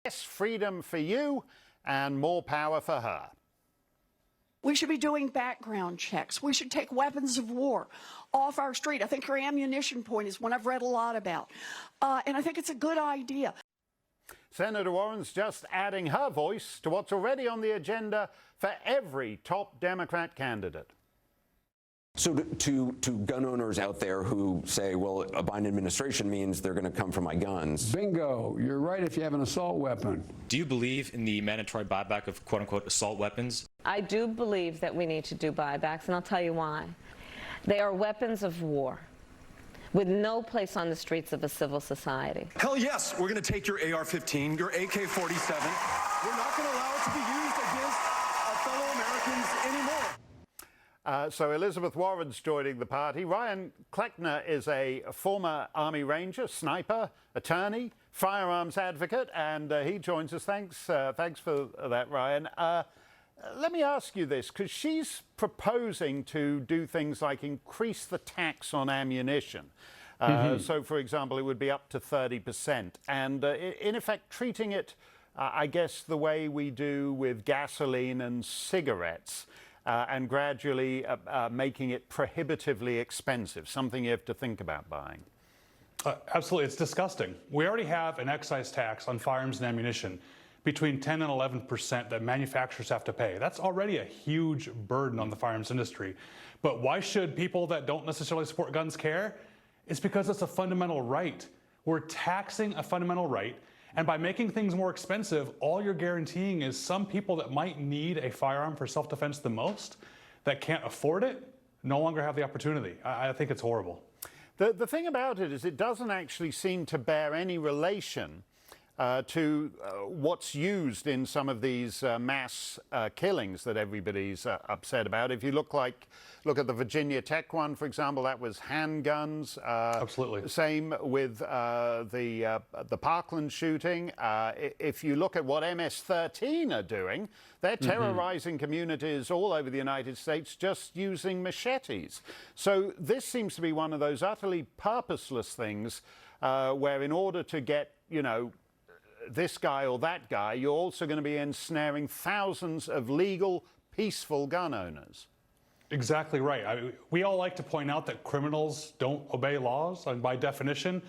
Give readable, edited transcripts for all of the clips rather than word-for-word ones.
Less freedom for you and more power for her. We should be doing background checks. We should take weapons of war off our street. I think your ammunition point is one I've read a lot about. And I think it's a good idea. Senator Warren's just adding her voice to what's already on the agenda for every top Democrat candidate. So to gun owners out there who say, well, a Biden administration means they're going to come for my guns. Bingo. You're right if you have an assault weapon. Do you believe in the mandatory buyback of quote-unquote assault weapons? I do believe that we need to do buybacks, and I'll tell you why. They are weapons of war with no place on the streets of a civil society. Hell yes, we're going to take your AR-15, your AK-47. We're not going to allow it to be used against our fellow Americans anymore. So Elizabeth Warren's joining the party. Ryan Cleckner is a former Army Ranger, sniper, attorney, firearms advocate, and he joins us. Thanks for that, Ryan. Let me ask you this, because she's proposing to do things like increase the tax on ammunition. So, for example, it would be up to 30%. And in effect, treating it, I guess, the way we do with gasoline and cigarettes. And gradually making it prohibitively expensive, something you have to think about buying. Absolutely. It's disgusting. We already have an excise tax on firearms and ammunition between 10 and 11% that manufacturers have to pay. That's already a huge burden on the firearms industry. But why should people that don't necessarily support guns care? It's because it's a fundamental right. We're taxing a fundamental right. And by making things more expensive, all you're guaranteeing is some people that might need a firearm for self-defense the most, that can't afford it, no longer have the opportunity. I think it's horrible. The thing about it is it doesn't actually seem to bear any relation to what's used in some of these mass killings that everybody's upset about. If you look at the Virginia Tech one, for example, that was handguns. Absolutely. Same with the Parkland shooting. If you look at what MS-13 are doing, they're terrorizing communities all over the United States just using machetes. So this seems to be one of those utterly purposeless things where in order to get, this guy or that guy, you're also going to be ensnaring thousands of legal, peaceful gun owners. Exactly right. We all like to point out that criminals don't obey laws, and by definition.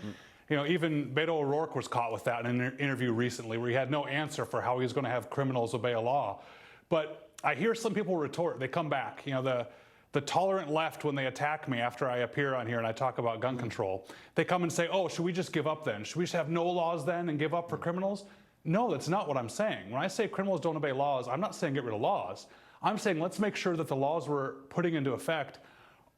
Even Beto O'Rourke was caught with that in an interview recently where he had no answer for how he was going to have criminals obey a law. But I hear some people retort, they come back, the tolerant left, when they attack me after I appear on here and I talk about gun control, they come and say, oh, should we just give up then? Should we just have no laws then and give up for criminals? No, that's not what I'm saying. When I say criminals don't obey laws, I'm not saying get rid of laws. I'm saying let's make sure that the laws we're putting into effect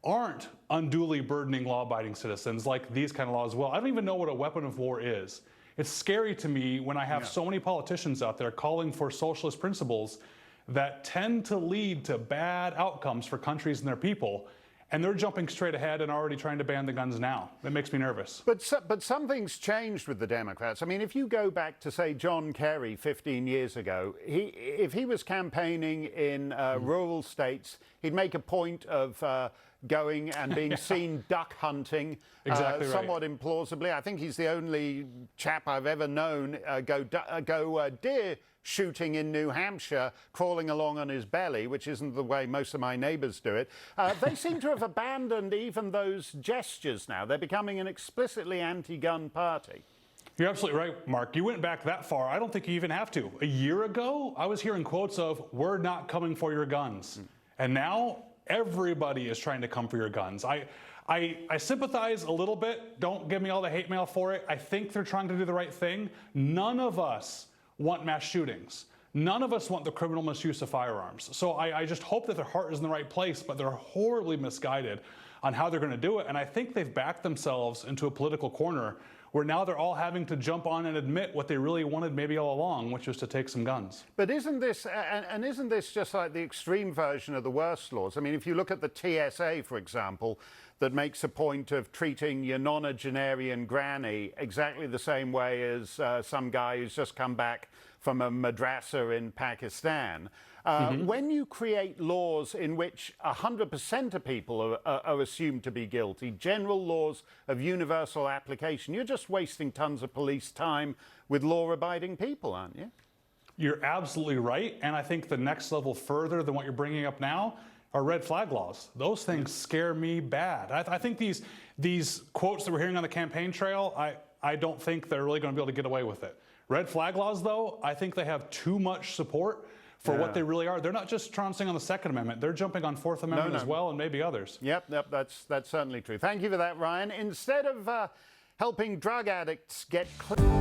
aren't unduly burdening law-abiding citizens like these kind of laws will. I don't even know what a weapon of war is. It's scary to me when I have so many politicians out there calling for socialist principles that tend to lead to bad outcomes for countries and their people, and they're jumping straight ahead and already trying to ban the guns now. It makes me nervous. But something's changed with the Democrats. I mean, if you go back to, say, John Kerry 15 years ago, if he was campaigning in rural states, he'd make a point of going and being seen duck hunting, somewhat implausibly. I think he's the only chap I've ever known go deer shooting in New Hampshire, crawling along on his belly, which isn't the way most of my neighbors do it. They seem to have abandoned even those gestures now. They're becoming an explicitly anti-gun party. You're absolutely right, Mark. You went back that far. I don't think you even have to. A year ago, I was hearing quotes of, we're not coming for your guns. And now everybody is trying to come for your guns. I sympathize a little bit. Don't give me all the hate mail for it. I think they're trying to do the right thing. None of us want mass shootings. None of us want the criminal misuse of firearms. So I just hope that their heart is in the right place, but they're horribly misguided on how they're going to do it. And I think they've backed themselves into a political corner where now they're all having to jump on and admit what they really wanted maybe all along, which was to take some guns. But isn't this, and isn't this just like the extreme version of the worst laws? I mean, if you look at the TSA, for example, that makes a point of treating your nonagenarian granny exactly the same way as some guy who's just come back from a madrasa in Pakistan. When you create laws in which 100% of people are assumed to be guilty, general laws of universal application, you're just wasting tons of police time with law-abiding people, aren't you? You're absolutely right, and I think the next level further than what you're bringing up now are red flag laws. Those things scare me bad. I think these quotes that we're hearing on the campaign trail, I don't think they're really going to be able to get away with it. Red flag laws, though, I think they have too much support for what they really are. They're not just trouncing on the Second Amendment, they're jumping on Fourth Amendment as well, and maybe others. Yep, that's certainly true. Thank you for that, Ryan. Instead of helping drug addicts get clean.